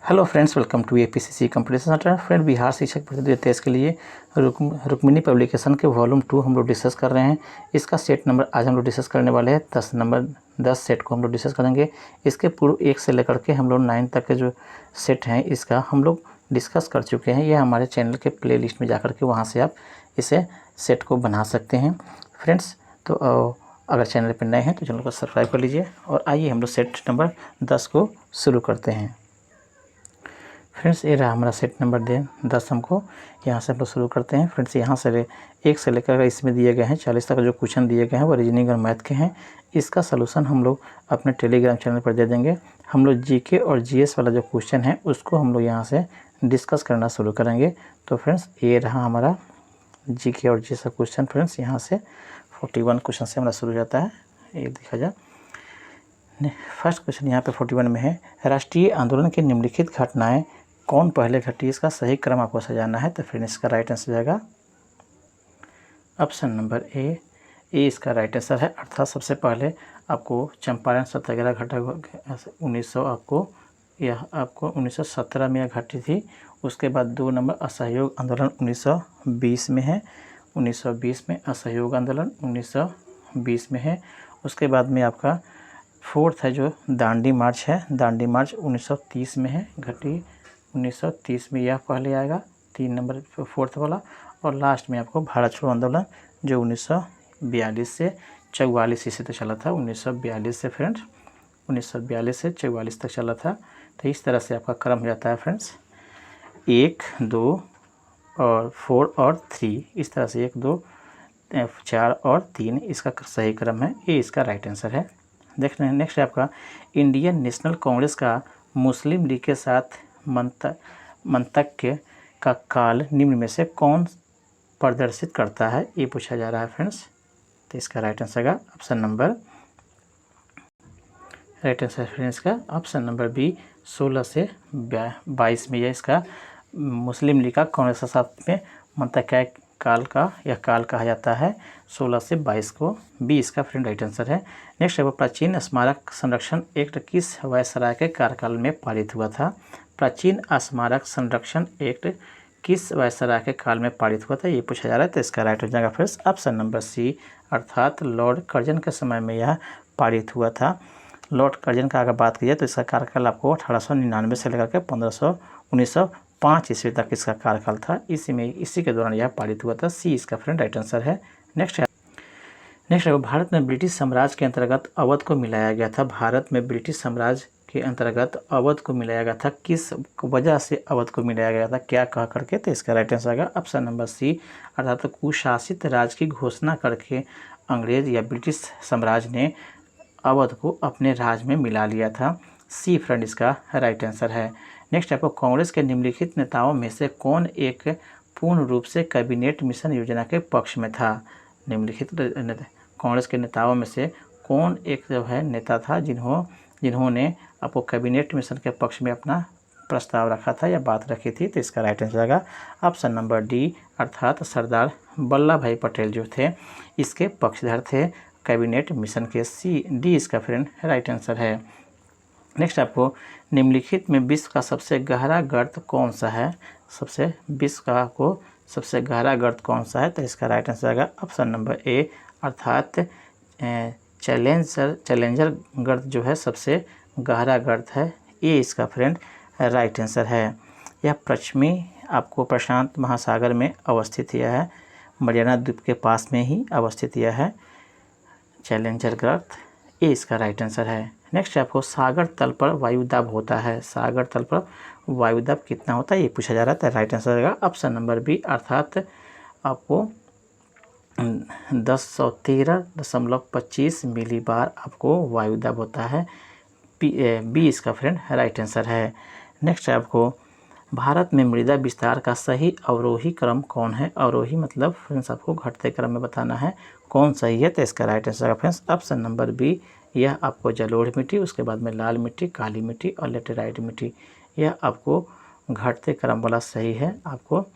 Hello friends, welcome to APCC competition centre. Friend, Bihar शिक्षक भर्ती 2023 के लिए रुक्मिणी पब्लिकेशन के वॉल्यूम 2 हम लोग डिस्कस कर रहे हैं। इसका सेट नंबर आज हम लोग डिस्कस करने वाले हैं। 10 सेट को हम लोग डिस्कस करेंगे। इसके पूर्व 1 से लेकर के हम लोग 9 तक के जो सेट हैं इसका हम लोग डिस्कस कर चुके हैं। ये हमारे चैनल के प्ले लिस्ट में जाकर के वहाँ से आप इसे सेट को बना सकते हैं। फ्रेंड्स, तो अगर चैनल पर नए हैं तो चैनल को सब्सक्राइब कर लीजिए और आइए हम लोग सेट नंबर 10 को शुरू करते हैं। फ्रेंड्स, ये रहा हमारा सेट नंबर 10। हमको यहाँ से हम लोग शुरू करते हैं। फ्रेंड्स, यहाँ से 1 से लेकर इसमें दिए गए हैं 40 तक जो क्वेश्चन दिए गए हैं वो रीजनिंग और मैथ के हैं। इसका सलूशन हम लोग अपने टेलीग्राम चैनल पर दे देंगे। हम लोग जीके और जीएस वाला जो क्वेश्चन है उसको हम लोग यहाँ से डिस्कस करना शुरू करेंगे। तो फ्रेंड्स, ये रहा हमारा जीके और जीएस का क्वेश्चन। फ्रेंड्स, यहाँ से 41 क्वेश्चन से हमारा शुरू हो जाता है। ये देखा जाए, फर्स्ट क्वेश्चन यहाँ पे 41 में है, राष्ट्रीय आंदोलन की निम्नलिखित घटनाएं कौन पहले घटी? इसका सही क्रम आपको सजाना है। तो फिर इसका राइट आंसर जाएगा ऑप्शन नंबर ए इसका राइट आंसर है। अर्थात सबसे पहले आपको चंपारण सत्याग्रह घटा 1900 आपको 1917 में यह घटी थी। उसके बाद 2 नंबर असहयोग आंदोलन 1920 में है। 1920 में असहयोग आंदोलन 1920 में है। उसके बाद में आपका 4th है जो दांडी मार्च है। दांडी मार्च 1930 में है, घटी 1930 में, यह पहले आएगा 3 नंबर 4th वाला। और लास्ट में आपको भारत छोड़ो आंदोलन जो 1942 से 44 ईस्वी तक चला था। 1942 से फ्रेंड्स 1942 से 44 तक चला था। तो इस तरह से आपका क्रम हो जाता है फ्रेंड्स, 1, 2 और 4 और 3। इस तरह से 1, 2, 4 और 3 इसका सही क्रम है। ये इसका राइट आंसर है। देख रहे हैं, नेक्स्ट है आपका इंडियन नेशनल कांग्रेस का मुस्लिम लीग के साथ मंतक्य का काल निम्न में से कौन प्रदर्शित करता है? ये पूछा जा रहा है फ्रेंड्स। तो इसका राइट आंसर का ऑप्शन नंबर बी 16 से 22 में। यह इसका मुस्लिम लीग का कांग्रेस के साथ में मंतक्य काल का यह काल कहा जाता है। 16 से 22 को बी इसका फ्रेंड राइट आंसर है। नेक्स्ट है वो प्राचीन स्मारक संरक्षण एक्ट किस वायसराय के कार्यकाल में पारित हुआ था? प्राचीन स्मारक संरक्षण एक्ट किस वायसराय के काल में पारित हुआ था? ये पूछा जा रहा है। तो इसका राइट हो जाएगा फ्रेंड्स ऑप्शन नंबर सी, अर्थात लॉर्ड कर्जन के समय में यह पारित हुआ था। लॉर्ड कर्जन का अगर बात की जाए तो इसका कार्यकाल आपको 1899 से लेकर के 1905 ईस्वी तक इसका कार्यकाल था। इसी के दौरान यह पारित हुआ था। सी इसका फ्रेंड राइट आंसर है। नेक्स्ट है भारत में ब्रिटिश साम्राज्य के अंतर्गत अवध को मिलाया गया था। भारत में ब्रिटिश साम्राज्य के अंतर्गत अवध को मिलाया गया था। किस वजह से अवध को मिलाया गया था, क्या कह करके? तो इसका राइट आंसर आएगा ऑप्शन नंबर सी, अर्थात कुशासित राज्य की घोषणा करके अंग्रेज या ब्रिटिश साम्राज्य ने अवध को अपने राज्य में मिला लिया था। सी फ्रेंड इसका राइट आंसर है। नेक्स्ट आपको कांग्रेस के निम्नलिखित नेताओं में से कौन एक पूर्ण रूप से कैबिनेट मिशन योजना के पक्ष में था? निम्नलिखित कांग्रेस के नेताओं में से कौन एक जो है नेता था जिन्होंने आपको कैबिनेट मिशन के पक्ष में अपना प्रस्ताव रखा था या बात रखी थी? तो इसका राइट आंसर आएगा ऑप्शन नंबर डी, अर्थात सरदार वल्लभ भाई पटेल जो थे इसके पक्षधर थे कैबिनेट मिशन के। डी इसका फ्रेंड राइट आंसर है। नेक्स्ट आपको निम्नलिखित में विश्व का सबसे गहरा गर्त कौन सा है? विश्व का आपको सबसे गहरा गर्त कौन सा है? तो इसका राइट आंसर आएगा ऑप्शन नंबर ए, अर्थात चैलेंजर गर्त जो है सबसे गहरा गर्त है। ये इसका फ्रेंड राइट आंसर है। यह पश्चिमी आपको प्रशांत महासागर में अवस्थित यह है, मरियाना द्वीप के पास में ही अवस्थित यह है चैलेंजर गर्त। ये इसका राइट आंसर है। नेक्स्ट आपको सागर तल पर वायुदाब होता है। सागर तल पर वायुदाब कितना होता है ये पूछा जा रहा था। राइट आंसर रहेगा ऑप्शन नंबर बी, अर्थात आपको 1013.25 मिलीबार आपको वायुदाब होता है। बी इसका फ्रेंड राइट आंसर है। नेक्स्ट आपको भारत में मृदा विस्तार का सही अवरोही क्रम कौन है? अवरोही मतलब फ्रेंड्स आपको घटते क्रम में बताना है कौन सही है। तो इसका राइट आंसर है फ्रेंड्स ऑप्शन नंबर बी, यह आपको जलोढ़ मिट्टी, उसके बाद में लाल मिट्टी, काली मिट्टी और लेटेराइट मिट्टी, यह आपको घटते क्रम वाला सही है। आपको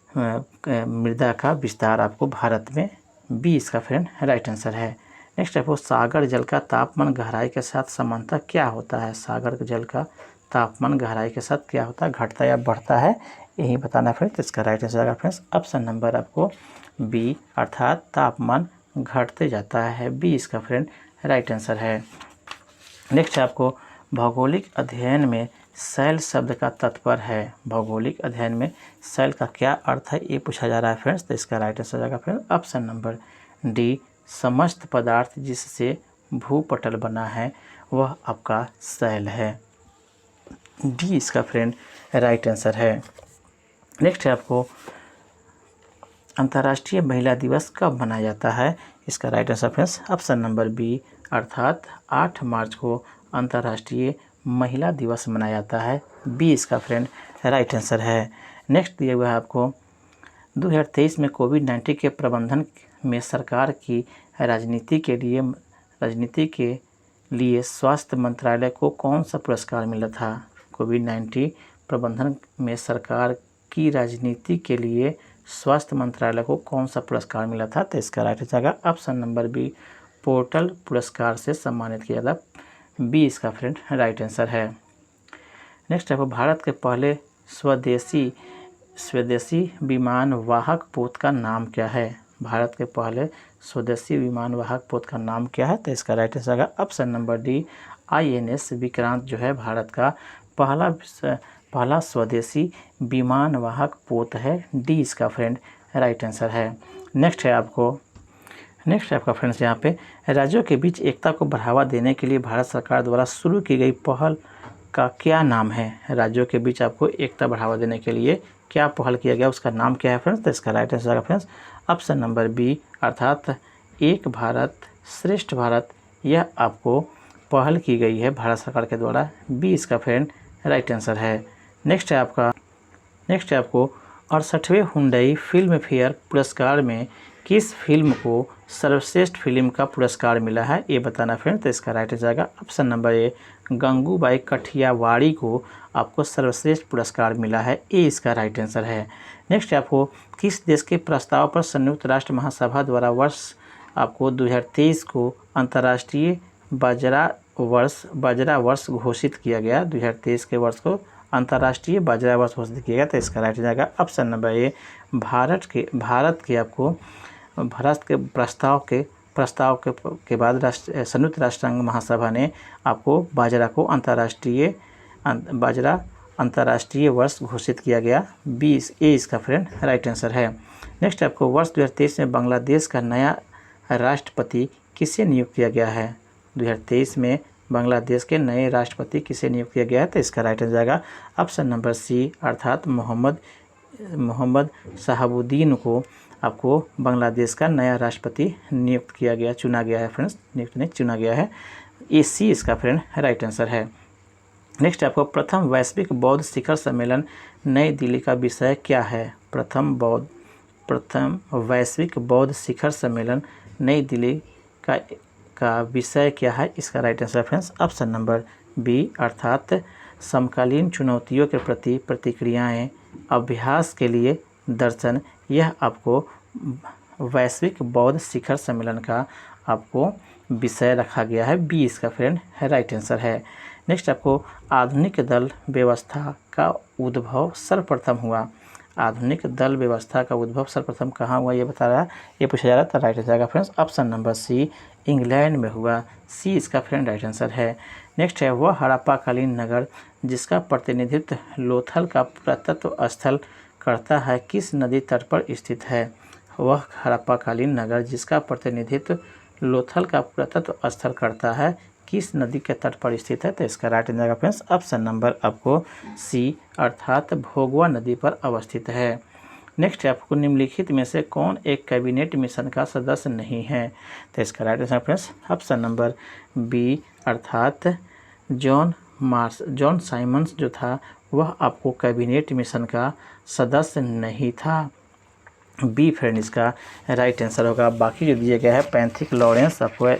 मृदा का विस्तार आपको भारत में, बी इसका फ्रेंड राइट आंसर है। नेक्स्ट आपको सागर जल का तापमान गहराई के साथ समांतर क्या होता है? सागर जल का तापमान गहराई के साथ क्या होता है, घटता या बढ़ता है, यही बताना है फ्रेंड्स। इसका राइट आंसर आएगा फ्रेंड्स ऑप्शन नंबर आपको बी, अर्थात तापमान घटते जाता है, बी इसका फ्रेंड राइट आंसर है। नेक्स्ट है आपको भौगोलिक अध्ययन में शैल शब्द का तात्पर्य है। भौगोलिक अध्ययन में शैल का क्या अर्थ है, ये पूछा जा रहा है फ्रेंड्स। तो इसका राइट आंसर आएगा फ्रेंड्स ऑप्शन नंबर डी, समस्त पदार्थ जिससे भूपटल बना है वह आपका शैल है, डी इसका फ्रेंड राइट आंसर है। नेक्स्ट है आपको अंतर्राष्ट्रीय महिला दिवस कब मनाया जाता है, इसका right answer friends option number B, अर्थात 8 मार्च को अंतर्राष्ट्रीय महिला दिवस मनाया जाता है, बी इसका फ्रेंड राइट आंसर है। नेक्स्ट दिया हुआ है आपको 2023 में कोविड-19 के प्रबंधन में सरकार की राजनीति के लिए स्वास्थ्य मंत्रालय को कौन सा पुरस्कार मिला था। कोविड-19 प्रबंधन में सरकार की राजनीति के लिए स्वास्थ्य मंत्रालय को कौन सा पुरस्कार मिला था, तो इसका राइट आंसर आएगा ऑप्शन नंबर बी, पोर्टल पुरस्कार से सम्मानित किया था, बी इसका फ्रेंड राइट आंसर है। नेक्स्ट है भारत के पहले स्वदेशी विमान वाहक पोत का नाम क्या है। भारत के पहले स्वदेशी विमान वाहक पोत का नाम क्या है, तो इसका राइट आंसर आएगा option number D, INS Vikrant जो है भारत का पहला स्वदेशी विमान वाहक पोत है, डी इसका फ्रेंड राइट आंसर है। नेक्स्ट है आपका फ्रेंड्स यहाँ पे राज्यों के बीच एकता को बढ़ावा देने के लिए भारत सरकार द्वारा शुरू की गई पहल का क्या नाम है। राज्यों के बीच आपको एकता बढ़ावा देने के लिए क्या पहल किया गया, उसका नाम क्या है फ्रेंड्स, तो इसका राइट आंसर है फ्रेंड्स ऑप्शन नंबर बी, अर्थात एक भारत श्रेष्ठ भारत, यह आपको पहल की गई है भारत सरकार के द्वारा, बी इसका फ्रेंड राइट आंसर है। नेक्स्ट है आपको 68वें हुंडई फिल्म फेयर पुरस्कार में किस फिल्म को सर्वश्रेष्ठ फिल्म का पुरस्कार मिला है, ये बताना फ्रेंड। तो इसका राइट आंसर आएगा option number A, Gangubai Kathiawadi को आपको सर्वश्रेष्ठ पुरस्कार मिला है, ए इसका राइट आंसर है। नेक्स्ट आपको किस देश के प्रस्ताव पर संयुक्त राष्ट्र महासभा द्वारा वर्ष आपको 2023 को अंतर्राष्ट्रीय बाजरा वर्ष घोषित किया गया। 2023 के वर्ष को अंतर्राष्ट्रीय बाजरा वर्ष घोषित किया गया, तो इसका राइट आएगा ऑप्शन नंबर ए, भारत के प्रस्ताव के बाद संयुक्त राष्ट्र महासभा ने आपको बाजरा को अंतर्राष्ट्रीय वर्ष घोषित किया गया, 20 ए इसका फ्रेंड राइट आंसर है। नेक्स्ट आपको वर्ष 2023 में बांग्लादेश का नया राष्ट्रपति किसे नियुक्त किया गया है। 2023 में बांग्लादेश के नए राष्ट्रपति किसे नियुक्त किया गया है, तो इसका राइट आंसर आएगा ऑप्शन नंबर सी, अर्थात मोहम्मद शहाबुद्दीन को आपको बांग्लादेश का नया राष्ट्रपति चुना गया है फ्रेंड्स, चुना गया है, ए सी इसका फ्रेंड राइट आंसर है। नेक्स्ट आपको प्रथम वैश्विक बौद्ध शिखर सम्मेलन नई दिल्ली का विषय क्या है। प्रथम वैश्विक बौद्ध शिखर सम्मेलन नई दिल्ली का विषय क्या है, इसका right answer friends option number B, अर्थात समकालीन चुनौतियों के प्रति प्रतिक्रियाएं, अभ्यास के लिए दर्शन, यह आपको वैश्विक बौद्ध शिखर सम्मेलन का आपको विषय रखा गया है, बी इसका फ्रेंड राइट आंसर है। नेक्स्ट आपको आधुनिक दल व्यवस्था का उद्भव सर्वप्रथम हुआ। आधुनिक दल व्यवस्था का उद्भव सर्वप्रथम कहाँ हुआ, ये बता रहा है, ये पूछा जा रहा था, right answer friends option number C, England में हुआ, सी इसका फ्रेंड राइट आंसर है। नेक्स्ट है वह हड़प्पाकालीन नगर जिसका प्रतिनिधित्व लोथल का पुरातत्व स्थल करता है किस नदी तट पर स्थित है। वह हड़प्पाकालीन नगर जिसका प्रतिनिधित्व लोथल का पुरातत्व स्थल करता है किस नदी के तट पर स्थित है, तो इसका right answer friends option number आपको सी, अर्थात भोगवा नदी पर अवस्थित है। नेक्स्ट आपको निम्नलिखित में से कौन एक कैबिनेट मिशन का सदस्य नहीं है, तो इसका right answer friends option number B, अर्थात जॉन साइमंस जो था वह आपको कैबिनेट मिशन का सदस्य नहीं था, बी फ्रेंड इसका राइट आंसर होगा। बाकी जो दिया गया है पैंथिक लॉरेंस, आपको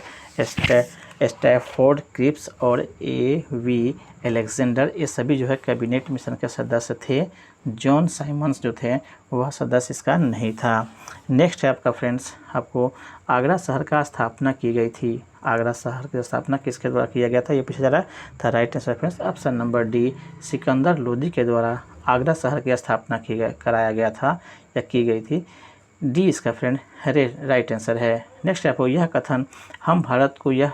स्टैफोर्ड क्रिप्स और A.V. अलेक्जेंडर, ये सभी जो है कैबिनेट मिशन के सदस्य थे। जॉन साइमंस जो थे वह सदस्य इसका नहीं था। नेक्स्ट है आपका फ्रेंड्स, आपको आगरा शहर का स्थापना की गई थी। आगरा शहर की स्थापना किसके द्वारा किया गया था, ये पूछा जा रहा था। Right answer friends option number D, Sikandar Lodi के द्वारा आगरा शहर की स्थापना कराया गया था या की गई थी। डी इसका फ्रेंड राइट आंसर है। नेक्स्ट आपको यह कथन हम भारत को या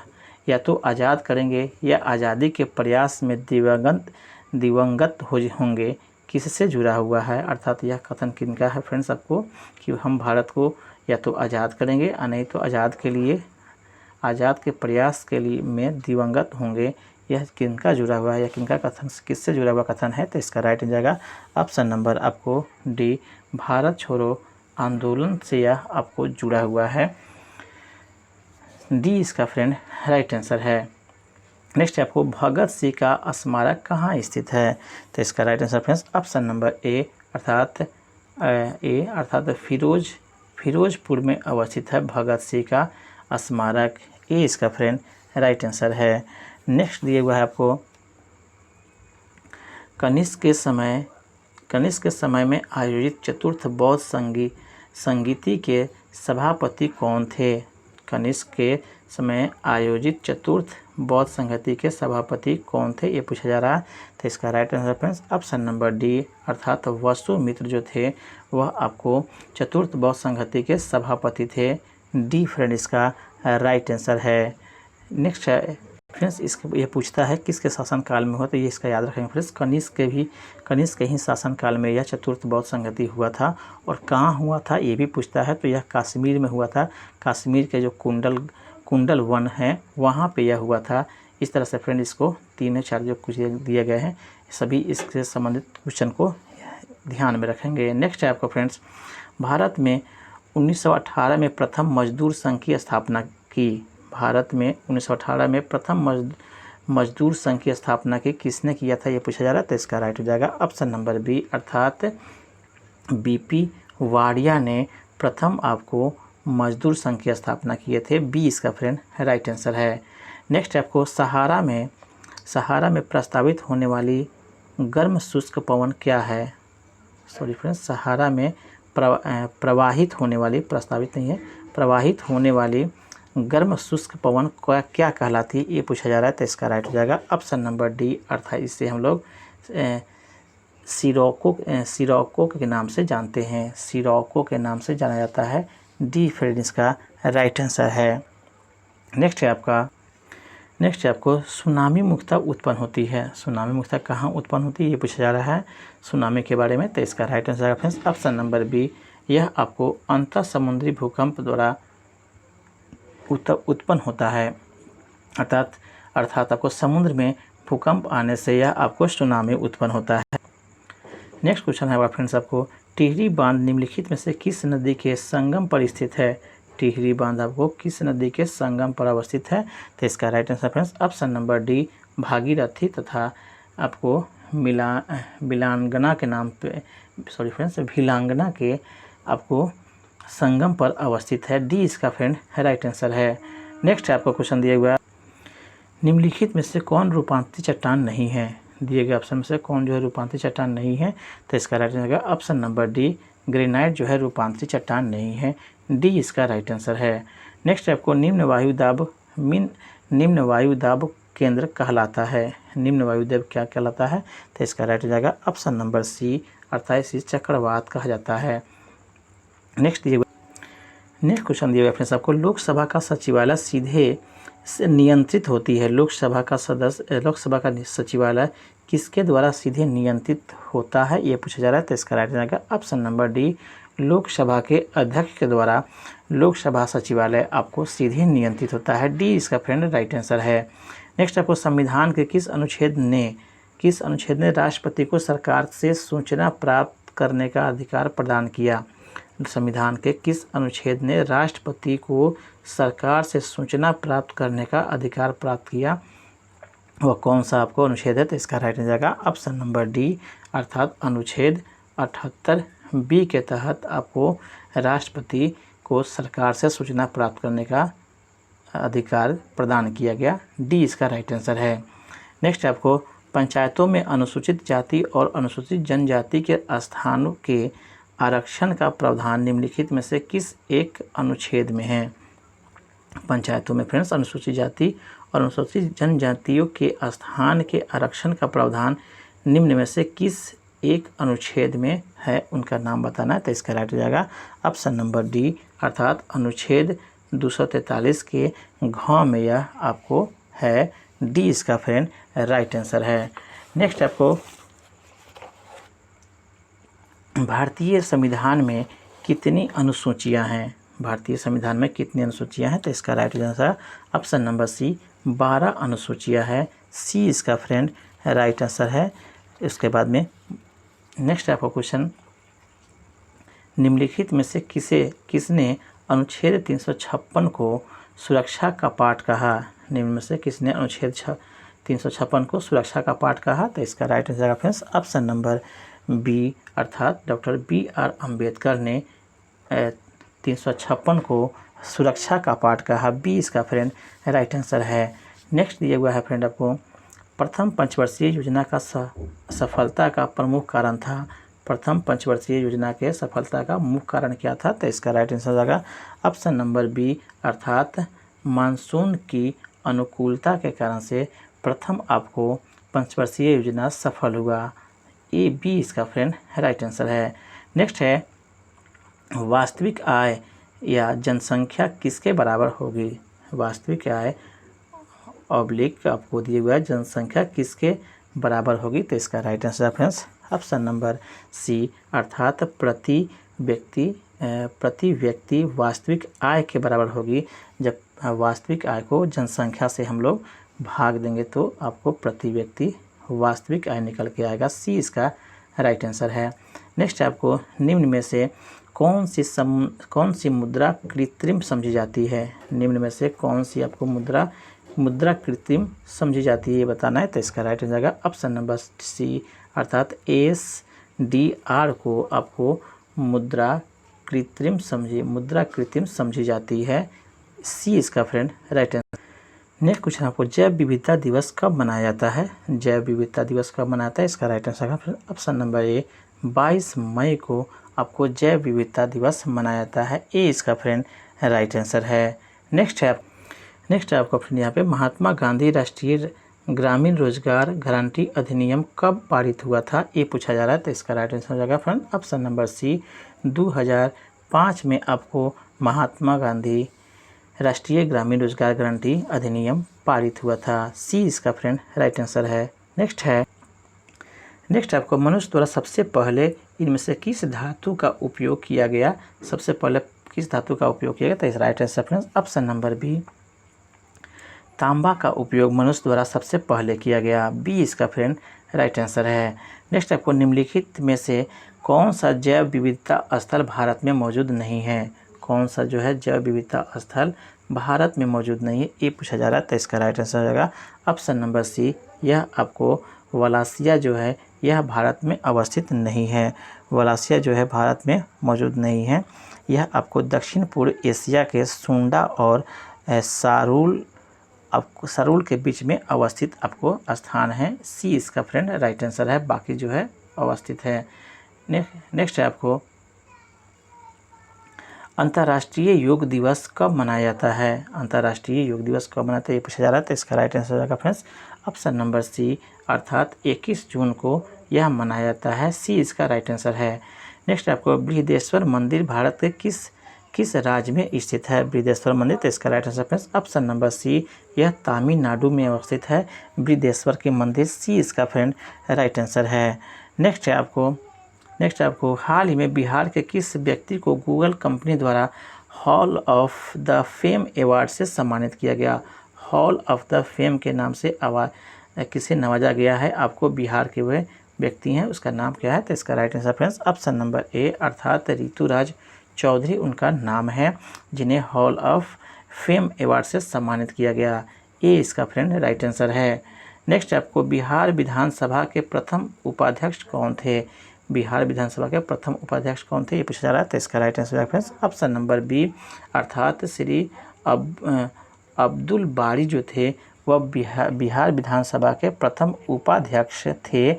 तो आज़ाद करेंगे या आज़ादी के प्रयास में दिवंगत होंगे किससे जुड़ा हुआ है, अर्थात यह कथन किनका है फ्रेंड्स आपको, कि हम भारत को या तो आज़ाद करेंगे या नहीं तो आज़ाद के प्रयास के लिए में दिवंगत होंगे, यह किनका जुड़ा हुआ है या किनका कथन, किससे जुड़ा हुआ कथन है। तो इसका राइट हो जाएगा ऑप्शन नंबर आपको डी, भारत छोड़ो आंदोलन से यह आपको जुड़ा हुआ है। डी इसका फ्रेंड राइट आंसर है। नेक्स्ट आपको भगत सिंह का स्मारक कहाँ स्थित है, तो इसका right answer friends option number A अर्थात फिरोजपुर में अवस्थित है भगत सिंह का स्मारक। ए इसका फ्रेंड राइट आंसर है। नेक्स्ट दिया हुआ है आपको कनिष्क के समय में आयोजित चतुर्थ बौद्ध संगीति के सभापति कौन थे। कनिष्क के समय आयोजित चतुर्थ बौद्ध संगीति के सभापति कौन थे, ये पूछा जा रहा है। तो इसका right answer friends option number D, अर्थात वसुमित्र जो थे वह आपको चतुर्थ बौद्ध संगीति के सभापति थे। डी फ्रेंड इसका राइट आंसर है। नेक्स्ट है फ्रेंड्स, इसके ये पूछता है किसके शासनकाल में हुआ, तो ये इसका याद रखेंगे फ्रेंड्स। कनिष्क के ही शासनकाल में यह चतुर्थ बौद्ध संगति हुआ था। और कहाँ हुआ था ये भी पूछता है, तो यह कश्मीर में हुआ था। कश्मीर के जो कुंडल वन है वहाँ पे यह हुआ था। इस तरह से फ्रेंड इसको 3 4 जो कुछ दिए गए हैं सभी इससे संबंधित क्वेश्चन को ध्यान में रखेंगे। नेक्स्ट है आपको फ्रेंड्स, भारत में 1918 में प्रथम मजदूर संघ की स्थापना की। भारत में 1918 में प्रथम मजदूर संघ की स्थापना की किसने किया था, ये पूछा जा रहा है। तो इसका राइट हो जाएगा ऑप्शन नंबर बी, अर्थात BP वाडिया ने प्रथम आपको मजदूर संघ की स्थापना किए थे। बी इसका फ्रेंड राइट आंसर है। नेक्स्ट आपको सहारा में प्रस्तावित होने वाली गर्म शुष्क पवन क्या है। सॉरी फ्रेंड्स, सहारा में प्रवाहित होने वाली, प्रस्तावित नहीं है, प्रवाहित होने वाली गर्म शुष्क पवन क्या कहलाती है, ये पूछा जा रहा है। तो इसका राइट हो जाएगा ऑप्शन नंबर डी, अर्थात इसे हम लोग सिरोको के नाम से जानते हैं। सिरोको के नाम से जाना जाता है। डी फ्रेंड इसका राइट आंसर है। नेक्स्ट है आपको सुनामी मुख्यतः उत्पन्न होती है। सुनामी मुख्यतः कहाँ उत्पन्न होती है, ये पूछा जा रहा है सुनामी के बारे में। तो इसका राइट आंसर है फ्रेंड्स ऑप्शन नंबर बी, यह आपको अंतर समुद्री भूकंप द्वारा उत्पन्न होता है। अर्थात आपको समुद्र में भूकंप आने से यह आपको सुनामी उत्पन्न होता है। नेक्स्ट क्वेश्चन है फ्रेंड्स आपको, टिहरी बांध निम्नलिखित में से किस नदी के संगम पर स्थित है। टिहरी बांध आपको किस नदी के संगम पर अवस्थित है। तो इसका right answer friends option number D, Bhagirathi तथा आपको भिलांगना के नाम पे, सॉरी फ्रेंड्स, भिलांगना के आपको संगम पर अवस्थित है। डी इसका फ्रेंड राइट आंसर है। नेक्स्ट आपको क्वेश्चन दिया हुआ है, निम्नलिखित में से कौन रूपांतरित चट्टान नहीं है। दिए गए ऑप्शन में से कौन जो है रूपांतरित चट्टान नहीं है। तो इसका राइट आंसर है ऑप्शन नंबर डी, ग्रेनाइट जो है रूपांतरित चट्टान नहीं है। डी इसका राइट आंसर है। नेक्स्ट आपको निम्न वायुदाब केंद्र कहलाता है। निम्न वायुदाब क्या कहलाता है। तो इसका राइट हो जाएगा ऑप्शन नंबर सी, अर्थात इसे चक्रवात कहा जाता है। नेक्स्ट क्वेश्चन दिया गया फ्रेंड्स आपको, लोकसभा का सचिवालय सीधे से नियंत्रित होती है। लोकसभा का सचिवालय किसके द्वारा सीधे नियंत्रित होता है, ये पूछा जा रहा है। तो इसका राइट जाएगा ऑप्शन नंबर डी, लोकसभा के अध्यक्ष के द्वारा लोकसभा सचिवालय आपको सीधे नियंत्रित होता है। डी इसका फ्रेंड राइट आंसर है। नेक्स्ट आपको संविधान के किस अनुच्छेद ने राष्ट्रपति को सरकार से सूचना प्राप्त करने का अधिकार प्रदान किया। संविधान के किस अनुच्छेद ने राष्ट्रपति को सरकार से सूचना प्राप्त करने का अधिकार प्राप्त किया, वह कौन सा आपको अनुच्छेद है। तो इसका राइट हो जाएगा ऑप्शन नंबर डी, अर्थात अनुच्छेद 78B के तहत आपको राष्ट्रपति को सरकार से सूचना प्राप्त करने का अधिकार प्रदान किया गया। डी इसका राइट आंसर है। नेक्स्ट आपको पंचायतों में अनुसूचित जाति और अनुसूचित जनजाति के स्थानों के आरक्षण का प्रावधान निम्नलिखित में से किस एक अनुच्छेद में है। पंचायतों में फ्रेंड्स अनुसूचित जाति और अनुसूचित जनजातियों के स्थान के आरक्षण का प्रावधान निम्न में से किस एक अनुच्छेद में है, उनका नाम बताना है। तो इसका राइट हो जाएगा ऑप्शन नंबर डी, अर्थात अनुच्छेद 243 के घ में यह आपको है। डी इसका फ्रेंड राइट आंसर है। नेक्स्ट आपको भारतीय संविधान में कितनी अनुसूचियां हैं। भारतीय संविधान में कितनी अनुसूचियां हैं, तो इसका right answer option number C 12 अनुसूचियां है। सी इसका फ्रेंड राइट आंसर है। इसके बाद में नेक्स्ट आपका क्वेश्चन, निम्नलिखित में से किसने अनुच्छेद 356 को सुरक्षा का पाठ कहा। निम्न में से किसने अनुच्छेद 356 को सुरक्षा का पाठ कहा, तो इसका right answer friends option number B, अर्थात डॉक्टर B.R. अम्बेडकर ने 356 को सुरक्षा का पाठ कहा। बी इसका फ्रेंड राइट आंसर है। नेक्स्ट दिया हुआ है फ्रेंड आपको, प्रथम पंचवर्षीय योजना का सफलता का प्रमुख कारण था। प्रथम पंचवर्षीय योजना के सफलता का मुख्य कारण क्या था, तो इसका राइट आंसर होगा ऑप्शन नंबर बी, अर्थात मानसून की अनुकूलता के कारण से प्रथम आपको पंचवर्षीय योजना सफल हुआ। ए बी इसका फ्रेंड राइट आंसर है। नेक्स्ट है, वास्तविक आय या जनसंख्या किसके बराबर होगी। वास्तविक आय ऑब्लिक आपको दिए हुआ है जनसंख्या किसके बराबर होगी, तो इसका right answer friends option number C, अर्थात प्रति व्यक्ति वास्तविक आय के बराबर होगी। जब वास्तविक आय को जनसंख्या से हम लोग भाग देंगे तो आपको प्रति व्यक्ति वास्तविक आय निकल के आएगा। सी इसका राइट आंसर है। नेक्स्ट आपको निम्न में से कौन सी मुद्रा कृत्रिम समझी जाती है। निम्न में से कौन सी आपको मुद्रा कृत्रिम समझी जाती है, ये बताना है। तो इसका राइट आंसर आएगा ऑप्शन नंबर सी, अर्थात SDR को आपको मुद्रा कृत्रिम समझी जाती है। सी इसका friend right answer. Next question आपको, जैव विविधता दिवस कब मनाया जाता है। जैव विविधता दिवस कब मनाता है, इसका राइट आंसर है ऑप्शन नंबर ए, 22 मई को आपको जैव विविधता दिवस मनाया जाता है। ए इसका फ्रेंड राइट आंसर है। नेक्स्ट है आपका फ्रेंड यहाँ पे, महात्मा गांधी राष्ट्रीय ग्रामीण रोजगार गारंटी अधिनियम कब पारित हुआ था, ये पूछा जा रहा है। तो इसका राइट आंसर हो जाएगा फ्रेंड ऑप्शन नंबर सी, 2005 में आपको महात्मा गांधी राष्ट्रीय ग्रामीण रोजगार गारंटी अधिनियम पारित हुआ था। सी इसका फ्रेंड राइट आंसर है। नेक्स्ट आपको, मनुष्य द्वारा सबसे पहले इनमें से किस धातु का उपयोग किया गया। सबसे पहले किस धातु का उपयोग किया गया, तो इस right answer friends option number B, तांबा का उपयोग मनुष्य द्वारा सबसे पहले किया गया। बी इसका फ्रेंड राइट आंसर है। नेक्स्ट आपको, निम्नलिखित में से कौन सा जैव विविधता स्थल भारत में मौजूद नहीं है। कौन सा जो है जैव विविधता स्थल भारत में मौजूद नहीं है, ये पूछा जा रहा है। तो इसका राइट आंसर हो जाएगा ऑप्शन नंबर सी, यह आपको वलासिया जो है यह भारत में अवस्थित नहीं है। वलासिया जो है भारत में मौजूद नहीं है। यह आपको दक्षिण पूर्व एशिया के सुंडा और सारूल के बीच में अवस्थित आपको स्थान है। सी इसका फ्रेंड राइट आंसर है, बाकी जो है अवस्थित है। नेक्स्ट है आपको, अंतर्राष्ट्रीय योग दिवस कब मनाया जाता है। अंतर्राष्ट्रीय योग दिवस कब मनाते हैं, ये पूछा जा रहा है। तो इसका राइट आंसर हो जाएगा फ्रेंड्स ऑप्शन नंबर सी, अर्थात 21 जून को यह मनाया जाता है। सी इसका राइट आंसर है। नेक्स्ट आपको, बृहदेश्वर मंदिर भारत के किस राज्य में स्थित है। बृहदेश्वर मंदिर, तो इसका right answer friends option number सी, यह तमिलनाडु में अवस्थित है बृहदेश्वर के मंदिर। सी इसका फ्रेंड राइट आंसर है। नेक्स्ट आपको हाल ही में बिहार के किस व्यक्ति को गूगल कंपनी द्वारा hall of the fame award से सम्मानित किया गया। हॉल ऑफ द फेम के नाम से किसे नवाजा गया है। आपको बिहार के वह व्यक्ति हैं, उसका नाम क्या है, तो इसका right answer friends option number A, अर्थात ऋतुराज चौधरी उनका नाम है, जिन्हें हॉल ऑफ फेम अवार्ड से सम्मानित किया गया। ए इसका फ्रेंड राइट आंसर है। नेक्स्ट आपको, बिहार विधानसभा के प्रथम उपाध्यक्ष कौन थे। बिहार विधानसभा के प्रथम उपाध्यक्ष कौन थे, ये पूछा जा रहा है। तो इसका राइट आंसर है फ्रेंड्स ऑप्शन नंबर बी, अर्थात श्री अब्दुल बारी जो थे वह बिहार विधानसभा के प्रथम उपाध्यक्ष थे।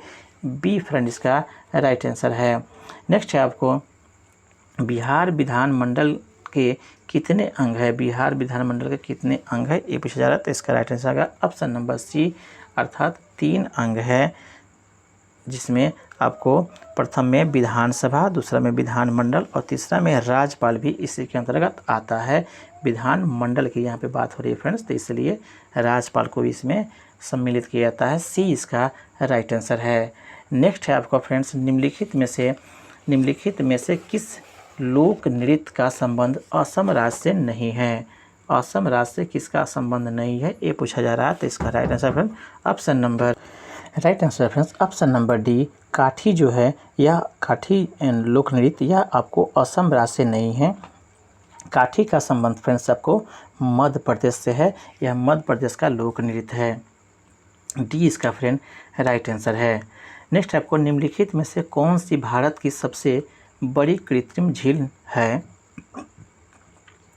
बी फ्रेंड इसका राइट आंसर है। नेक्स्ट है आपको बिहार विधानमंडल के कितने अंग है, बिहार विधानमंडल के कितने अंग है ये पूछा जा रहा है। तो इसका राइट आंसर आएगा ऑप्शन नंबर सी अर्थात 3 अंग है, जिसमें आपको प्रथम में विधानसभा, दूसरा में विधानमंडल और तीसरा में राज्यपाल भी इसी के अंतर्गत आता है। विधानमंडल की यहाँ पे बात हो रही है फ्रेंड्स, तो इसलिए राज्यपाल को भी इसमें सम्मिलित किया जाता है। सी इसका राइट आंसर है। नेक्स्ट है आपका फ्रेंड्स निम्नलिखित में से किस लोक नृत्य का संबंध असम राज्य से नहीं है। असम राज्य से किसका संबंध नहीं है ये पूछा जा रहा है। तो इसका right answer friends option number D काठी जो है यह काठी लोक नृत्य यह आपको असम राज्य से नहीं है। काठी का संबंध फ्रेंड्स आपको मध्य प्रदेश से है, यह मध्य प्रदेश का लोक नृत्य है। डी इसका फ्रेंड राइट आंसर है। नेक्स्ट आपको निम्नलिखित में से कौन सी भारत की सबसे बड़ी कृत्रिम झील है।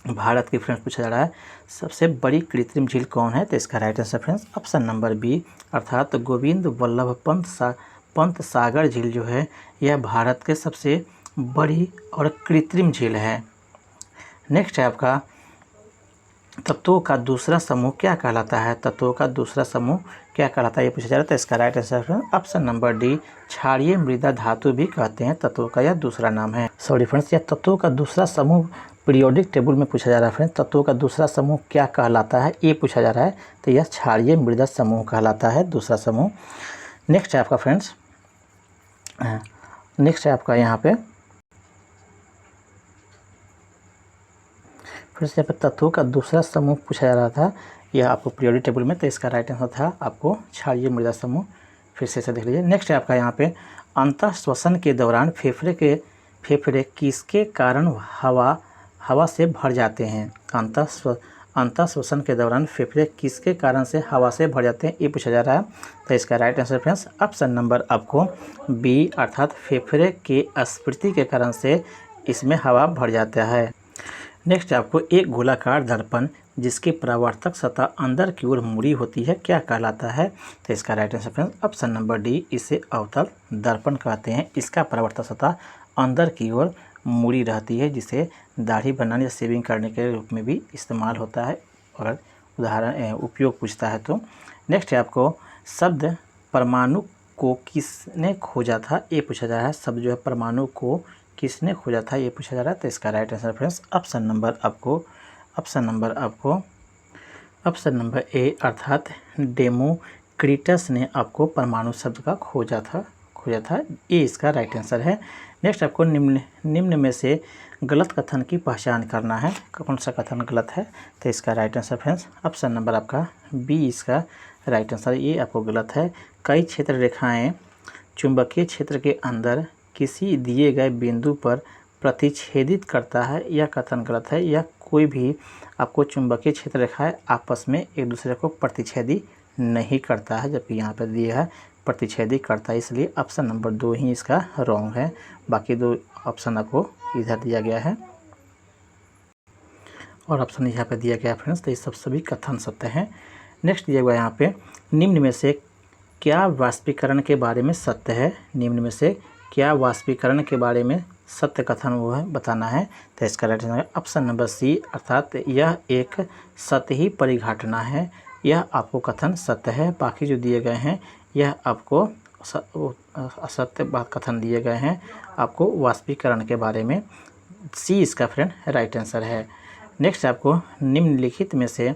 भारत की फ्रेंड्स पूछा जा रहा है सबसे बड़ी कृत्रिम झील कौन है। तो इसका right answer friends option number B अर्थात गोविंद वल्लभ पंत सागर झील जो है यह भारत के सबसे बड़ी और कृत्रिम झील है। नेक्स्ट है आपका तत्वों का दूसरा समूह क्या कहलाता है। तत्वों का दूसरा समूह क्या कहलाता है ये पूछा जा रहा है। तो इसका right answer option number D क्षारीय मृदा धातु भी कहते हैं, तत्वों का यह दूसरा नाम है। सॉरी फ्रेंड्स, यह तत्वों का दूसरा समूह पीरियोडिक टेबल में पूछा जा रहा है फ्रेंड्स। तत्वों का दूसरा समूह क्या कहलाता है ये पूछा जा रहा है। तो यह क्षारीय मृदा समूह कहलाता है दूसरा समूह। नेक्स्ट है आपका फ्रेंड्स यहाँ पे फिर से यहाँ पे तत्वों का दूसरा समूह पूछा जा रहा था, यह आपको पीरियोडिक टेबल में। तो इसका राइट आंसर था आपको क्षारीय मृदा समूह। फिर से देख लीजिए। नेक्स्ट है आपका यहाँ पे अंतःश्वसन के दौरान फेफड़े किसके कारण हवा से भर जाते हैं। अंतःश्वसन के दौरान फेफड़े किसके कारण से हवा से भर जाते हैं ये पूछा जा रहा है। तो इसका right answer friends option number आपको बी अर्थात फेफड़े के स्फीति के कारण से इसमें हवा भर जाता है। नेक्स्ट आपको एक गोलाकार दर्पण जिसकी परावर्तक सतह अंदर की ओर मुड़ी होती है क्या कहलाता है। तो इसका right answer friends option number D इसे अवतल दर्पण कहते हैं। इसका परावर्तक सतह अंदर की ओर मुड़ी रहती है, जिसे दाढ़ी बनाने या शेविंग करने के रूप में भी इस्तेमाल होता है अगर उदाहरण उपयोग पूछता है तो। नेक्स्ट है आपको शब्द परमाणु को किसने खोजा था ये पूछा जा रहा है। शब्द जो है परमाणु को किसने खोजा था ये पूछा जा रहा है। तो इसका right answer friends option number A अर्थात डेमोक्रिटस ने आपको परमाणु शब्द का खोजा था ये इसका राइट आंसर है। नेक्स्ट आपको निम्न में से गलत कथन की पहचान करना है, कौन सा कथन गलत है। तो इसका right answer friends option number आपका बी इसका राइट आंसर ये आपको गलत है। कई क्षेत्र रेखाएं चुंबकीय क्षेत्र के अंदर किसी दिए गए बिंदु पर प्रतिच्छेदित करता है, यह कथन गलत है। यह कोई भी आपको चुंबकीय क्षेत्र रेखाएं आपस में एक दूसरे को प्रतिच्छेदी नहीं करता है, जबकि यहाँ पर दिया है प्रतिच्छेदी करता है, इसलिए ऑप्शन नंबर 2 ही इसका रॉन्ग है। बाकी 2 ऑप्शन आपको इधर दिया गया है और ऑप्शन यहाँ पे दिया गया फ्रेंड्स। तो ये सभी कथन सत्य हैं। नेक्स्ट दिया हुआ यहाँ पे निम्न में से क्या वाष्पीकरण के बारे में सत्य है। निम्न में से क्या वाष्पीकरण के बारे में सत्य कथन वो है बताना है। तो इसका right answer option number C अर्थात यह एक सतही परिघटना है, यह आपको कथन सत्य है। बाकी जो दिए गए हैं यह आपको असत्य कथन दिए गए हैं आपको वाष्पीकरण के बारे में। सी इसका फ्रेंड राइट आंसर है। नेक्स्ट आपको निम्नलिखित में से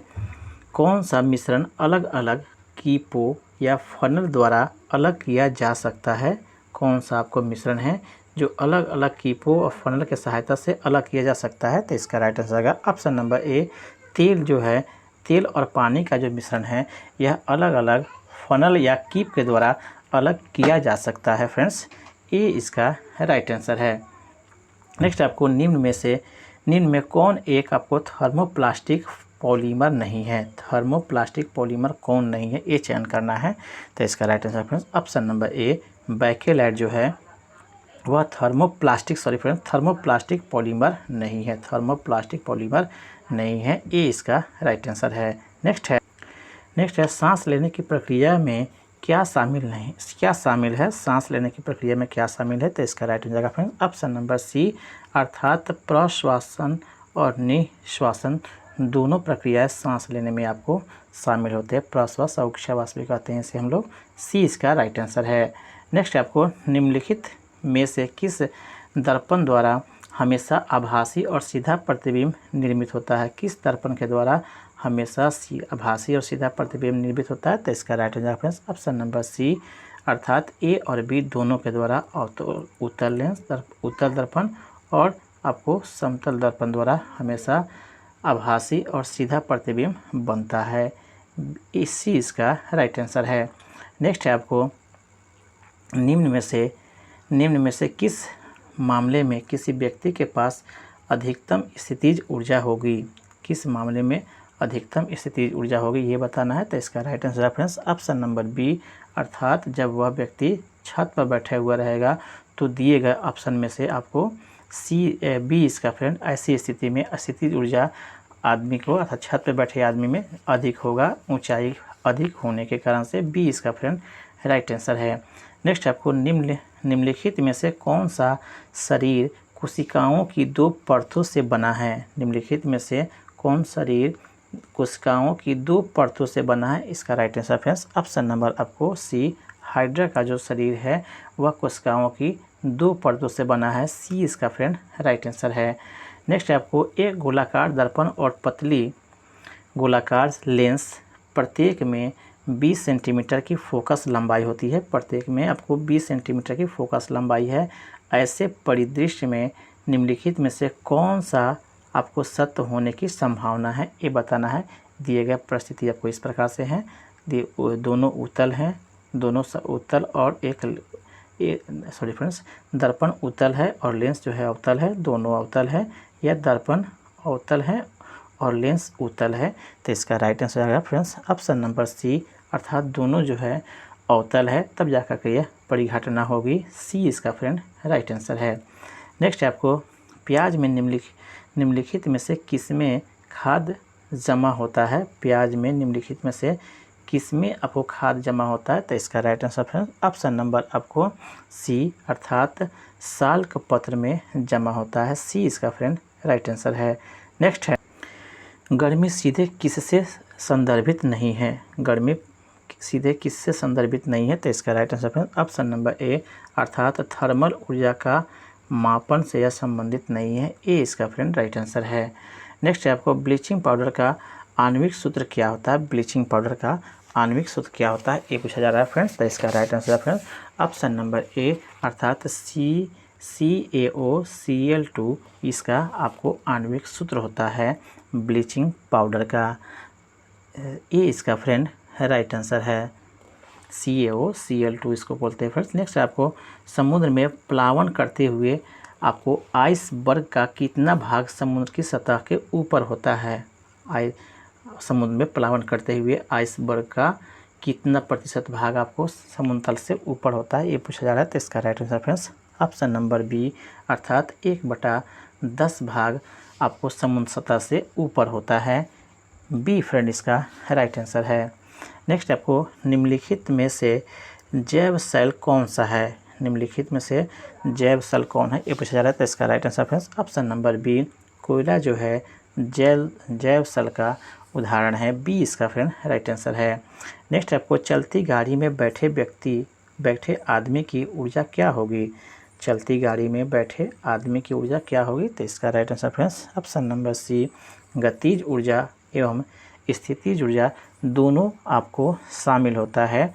कौन सा मिश्रण अलग अलग कीपों या फनल द्वारा अलग किया जा सकता है। कौन सा आपको मिश्रण है जो अलग अलग कीपों और फनल के सहायता से अलग किया जा सकता है। तो इसका राइट आंसर आएगा ऑप्शन नंबर ए तेल जो है तेल और पानी का जो मिश्रण है यह अलग अलग फनल या कीप के द्वारा अलग किया जा सकता है फ्रेंड्स, ये इसका राइट आंसर है। नेक्स्ट आपको निम्न में कौन एक आपको थर्मोप्लास्टिक पॉलीमर नहीं है। थर्मोप्लास्टिक पॉलीमर कौन नहीं है ये चयन करना है। तो इसका right answer friends option number A Bakelite जो है वह थर्मोप्लास्टिक पॉलीमर नहीं है। थर्मोप्लास्टिक पॉलीमर नहीं है, ए इसका राइट आंसर है। नेक्स्ट है सांस लेने की प्रक्रिया में क्या शामिल नहीं, क्या शामिल है, सांस लेने की प्रक्रिया में क्या शामिल है, तो इसका राइट हो जाएगा फ्रेंड्स ऑप्शन नंबर सी, अर्थात प्रश्वासन और निश्वासन दोनों प्रक्रियाएं सांस लेने में आपको शामिल होते हैं। प्रश्वास और उच्छ्वास भी कहते हैं इसे हम लोग। सी इसका राइट आंसर है। नेक्स्ट आपको निम्नलिखित में से किस दर्पण द्वारा हमेशा आभासी और सीधा प्रतिबिंब निर्मित होता है, किस दर्पण के द्वारा हमेशा आभासी और सीधा प्रतिबिंब निर्मित होता है, तो इसका right answer friends option number C, अर्थात ए और बी दोनों के द्वारा उत्तल लेंस उत्तल दर्पण और आपको समतल दर्पण द्वारा हमेशा आभासी और सीधा प्रतिबिंब बनता है। इसी इसका राइट आंसर है। नेक्स्ट है आपको निम्न में से किस मामले में किसी व्यक्ति के पास अधिकतम स्थितिज ऊर्जा होगी, किस मामले में अधिकतम स्थितिज ऊर्जा होगी ये बताना है, तो इसका राइट आंसर है फ्रेंड्स ऑप्शन नंबर बी, अर्थात जब वह व्यक्ति छत पर बैठा हुआ रहेगा तो दिए गए ऑप्शन में से आपको बी इसका फ्रेंड ऐसी स्थिति में स्थितिज ऊर्जा आदमी को अर्थात छत पर बैठे आदमी में अधिक होगा, ऊंचाई अधिक होने के कारण से बी इसका फ्रेंड राइट आंसर है। नेक्स्ट आपको निम्नलिखित में से कौन सा शरीर कोशिकाओं की दो परतों से बना है, निम्नलिखित में से कौन शरीर कोशिकाओं की दो परतों से बना है, इसका right answer friends option number आपको सी, हाइड्रा का जो शरीर है वह कोशिकाओं की दो परतों से बना है, सी इसका फ्रेंड राइट आंसर है। नेक्स्ट आपको एक गोलाकार दर्पण और पतली गोलाकार लेंस प्रत्येक में 20 सेंटीमीटर की फोकस लंबाई होती है, प्रत्येक में आपको 20 सेंटीमीटर की फोकस लंबाई है। ऐसे परिदृश्य में निम्नलिखित में से कौन सा आपको सत्य होने की संभावना है ये बताना है। दिए गए परिस्थिति आपको इस प्रकार से हैं, दोनों उत्तल हैं, दोनों उत्तल और सॉरी फ्रेंड्स दर्पण उत्तल है और लेंस जो है अवतल है, दोनों अवतल है, या दर्पण अवतल है और लेंस उत्तल है, तो इसका राइट आंसर आएगा फ्रेंड्स ऑप्शन नंबर सी, अर्थात दोनों जो है अवतल है तब जाकर के यह परिघटना होगी, सी इसका फ्रेंड राइट आंसर है। नेक्स्ट आपको प्याज में निम्नलिखित में से किसमें खाद जमा होता है, प्याज में निम्नलिखित में से किसमें आपको खाद जमा होता है, तो इसका right answer friend option number आपको सी, अर्थात साल्क पत्र में जमा होता है, सी इसका फ्रेंड राइट आंसर है। नेक्स्ट है गर्मी सीधे किससे संदर्भित नहीं है, गर्मी सीधे किससे संदर्भित नहीं है, तो इसका right answer friend option number A, अर्थात थर्मल ऊर्जा का मापन से यह संबंधित नहीं है, ए इसका फ्रेंड राइट आंसर है। नेक्स्ट है आपको ब्लीचिंग पाउडर का आणविक सूत्र क्या होता है, ब्लीचिंग पाउडर का आणविक सूत्र क्या होता है ये पूछा जा रहा है फ्रेंड्स, तो इसका राइट आंसर है फ्रेंड्स ऑप्शन नंबर ए, अर्थात CaOCl2 इसका आपको आणविक सूत्र होता है ब्लीचिंग पाउडर का, ये इसका फ्रेंड राइट आंसर है, CaOCl2 इसको बोलते हैं फ्रेंड्स। नेक्स्ट आपको समुद्र में प्लावन करते हुए आपको आइसबर्ग का कितना भाग समुद्र की सतह के ऊपर होता है, समुद्र में प्लावन करते हुए आइसबर्ग का कितना प्रतिशत भाग आपको समुद्र तल से ऊपर होता है ये पूछा जा रहा है, तो इसका right answer friends option number B, अर्थात 1/10 भाग आपको समुद्र सतह से ऊपर होता है, बी फ्रेंड इसका राइट आंसर है। नेक्स्ट आपको निम्नलिखित में से जैव सेल कौन सा है, निम्नलिखित में से जैव सेल कौन है ये पूछा जा रहा है, तो इसका right answer friends option number B, कोयला जो है जैव सेल का उदाहरण है, बी इसका फ्रेंड राइट आंसर है। नेक्स्ट आपको चलती गाड़ी में बैठे आदमी की ऊर्जा क्या होगी, चलती गाड़ी में बैठे आदमी की ऊर्जा क्या होगी, तो इसका right answer friends option number C, गतिज ऊर्जा एवं स्थितिज ऊर्जा दोनों आपको शामिल होता है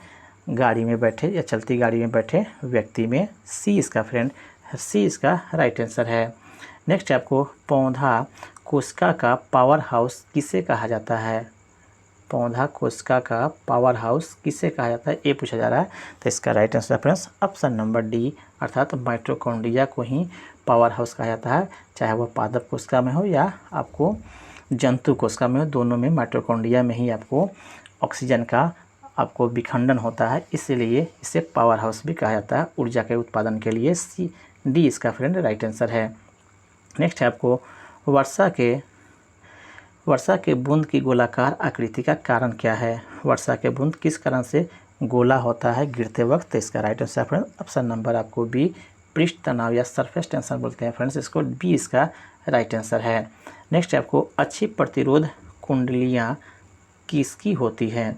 गाड़ी में बैठे या चलती गाड़ी में बैठे व्यक्ति में, सी इसका फ्रेंड सी इसका राइट आंसर है। नेक्स्ट आपको पौधा कोशिका का पावर हाउस किसे कहा जाता है, पौधा कोशिका का पावर हाउस किसे कहा जाता है ये पूछा जा रहा है, तो इसका right answer friends option number D, अर्थात माइटोकॉन्ड्रिया को ही पावर हाउस कहा जाता है, चाहे वह पादप कोशिका में हो या आपको जंतु कोशिका में हो, दोनों में माइटोकॉन्ड्रिया में ही आपको ऑक्सीजन का आपको विखंडन होता है, इसीलिए इसे पावर हाउस भी कहा जाता है ऊर्जा के उत्पादन के लिए, सी डी इसका फ्रेंड राइट आंसर है। नेक्स्ट है आपको वर्षा वर्षा के बूंद की गोलाकार आकृति का कारण क्या है? वर्षा के बूंद किस कारण से गोला होता है गिरते वक्त? तो इसका right answer friends option number आपको बी, पृष्ठ तनाव या सरफेस टेंशन बोलते हैं फ्रेंड्स, इसको बी इसका राइट आंसर है। नेक्स्ट आपको अच्छी प्रतिरोध कुंडलियाँ किसकी होती हैं?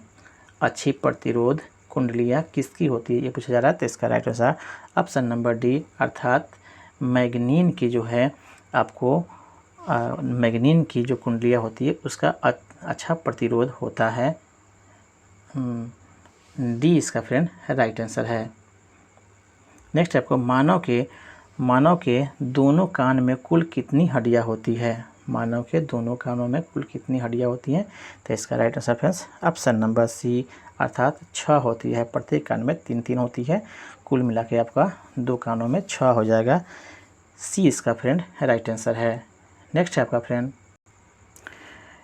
अच्छी प्रतिरोध कुंडलियाँ किसकी होती है ये पूछा जा रहा है। तो इसका right answer option number D, अर्थात मैग्नीन की जो है आपको मैग्नीन की जो कुंडलियाँ होती है उसका अच्छा प्रतिरोध होता है। डी इसका फ्रेंड राइट आंसर है। नेक्स्ट आपको मानव के दोनों कान में कुल कितनी हड्डियाँ होती है? मानव के दोनों कानों में कुल कितनी हड्डियाँ होती हैं? तो इसका right answer friends option number C, अर्थात 6 होती है। प्रत्येक कान में 3-3 होती है, कुल मिला के आपका 2 कानों में 6 हो जाएगा। सी इसका फ्रेंड राइट आंसर है। नेक्स्ट है आपका फ्रेंड,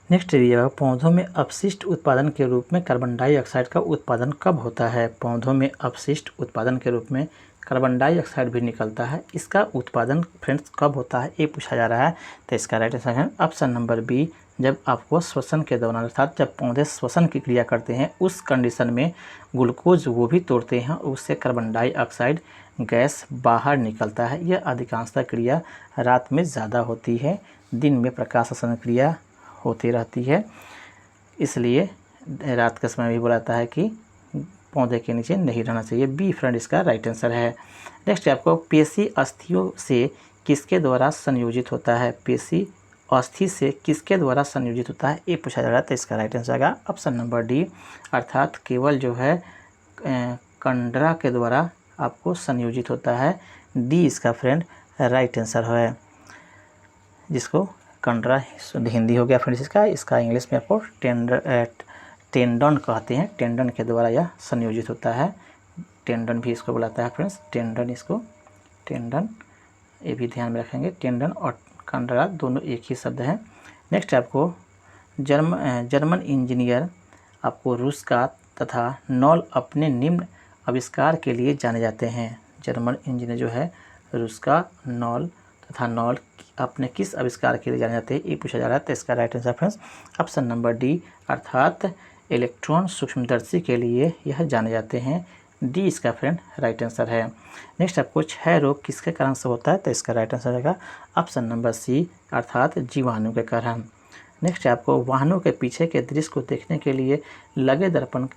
नेक्स्ट एरिया पौधों में अपशिष्ट उत्पादन के रूप में कार्बन डाइऑक्साइड का उत्पादन कब होता है? पौधों में अपशिष्ट उत्पादन के रूप में कार्बन डाइऑक्साइड भी निकलता है, इसका उत्पादन फ्रेंड्स कब होता है ये पूछा जा रहा है। तो इसका राइट आंसर है ऑप्शन नंबर बी, जब आपको श्वसन के दौरान, अर्थात जब पौधे श्वसन की क्रिया करते हैं उस कंडीशन में ग्लूकोज वो भी तोड़ते हैं, उससे कार्बन डाइऑक्साइड गैस बाहर निकलता है। यह अधिकांशतः क्रिया रात में ज़्यादा होती है, दिन में प्रकाश क्रिया होती रहती है, इसलिए रात के समय भी बोला जाता है कि पौधे के नीचे नहीं रहना चाहिए। बी फ्रेंड इसका राइट आंसर है। नेक्स्ट आपको पेशी अस्थियों से किसके द्वारा संयोजित होता है? पेशी अस्थि से किसके द्वारा संयोजित होता है ये पूछा जा रहा है। तो इसका राइट आंसर आएगा ऑप्शन नंबर डी, अर्थात केवल जो है कंडरा के द्वारा आपको संयोजित होता है। डी इसका फ्रेंड राइट आंसर है, जिसको कंडरा शुद्ध हिंदी हो गया फ्रेंड्स इसका इंग्लिश में आपको टेंडन कहते हैं। टेंडन के द्वारा यह संयोजित होता है, टेंडन भी इसको बुलाता है फ्रेंड्स, टेंडन इसको टेंडन, ये भी ध्यान में रखेंगे। टेंडन और कंडरा दोनों एक ही शब्द है। नेक्स्ट आपको जर्मन इंजीनियर आपको रूस का तथा नॉल अपने निम्न आविष्कार के लिए जाने जाते हैं। जर्मन इंजीनियर जो है रूस का नॉल तथा नॉल अपने किस आविष्कार के लिए जाने जाते हैं ये पूछा जा रहा है। तो इसका right answer friends option number D, अर्थात इलेक्ट्रॉन सूक्ष्मदर्शी के लिए यह जाने जाते हैं। डी इसका फ्रेंड राइट आंसर है। नेक्स्ट आपको क्षय रोग किसके कारण से होता है? तो इसका राइट आंसर रहेगा ऑप्शन नंबर सी, अर्थात जीवाणु के कारण। नेक्स्ट आपको वाहनों के पीछे के दृश्य को देखने के लिए लगे दर्पण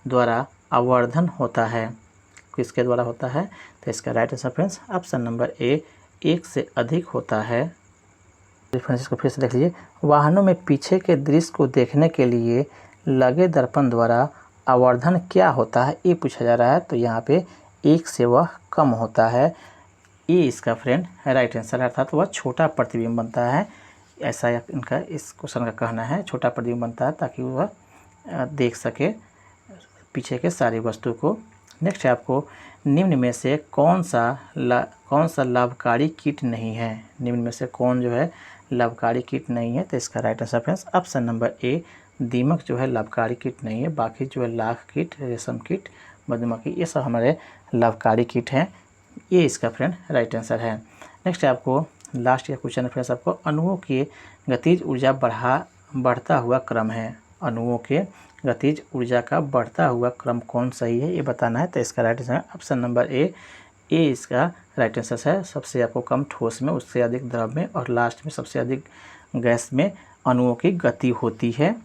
द्वारा आवर्धन होता है, किसके द्वारा होता है? तो इसका right answer friends option number A, 1 से अधिक होता है। फ्रेंड्स इसको फिर से देख लीजिए, वाहनों में पीछे के दृश्य को देखने के लिए लगे दर्पण द्वारा आवर्धन क्या होता है ये पूछा जा रहा है। तो यहाँ पे 1 से वह कम होता है, ये इसका फ्रेंड राइट आंसर है, अर्थात वह छोटा प्रतिबिंब बनता है, ऐसा इनका इस क्वेश्चन का कहना है। छोटा प्रतिबिंब बनता है ताकि वह देख सके पीछे के सारी वस्तु को। नेक्स्ट आपको निम्न में से कौन सा लाभकारी कीट नहीं है? निम्न में से कौन जो है लाभकारी कीट नहीं है? तो इसका right answer friends option number A, दीमक जो है लाभकारी कीट नहीं है, बाकी जो है लाख कीट, रेशम कीट, मधुमक्खी, ये सब हमारे लाभकारी कीट हैं, ये इसका फ्रेंड राइट आंसर है। नेक्स्ट आपको लास्ट या क्वेश्चन फ्रेंड्स आपको अणुओं की गतिज ऊर्जा बढ़ता हुआ क्रम है। अणुओं के गतिज ऊर्जा का बढ़ता हुआ क्रम कौन सही है ये बताना है। तो इसका right answer option number A इसका राइट आंसर है। सबसे आपको कम ठोस में, उससे अधिक द्रव में और लास्ट में सबसे अधिक गैस में अणुओं की गति होती है।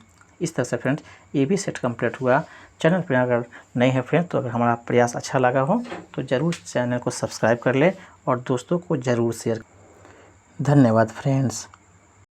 इस तरह से फ्रेंड्स ये भी सेट कंप्लीट हुआ। चैनल पर अगर नहीं है फ्रेंड्स, तो अगर हमारा प्रयास अच्छा लगा हो तो ज़रूर चैनल को सब्सक्राइब कर ले और दोस्तों को ज़रूर शेयर। धन्यवाद फ्रेंड्स।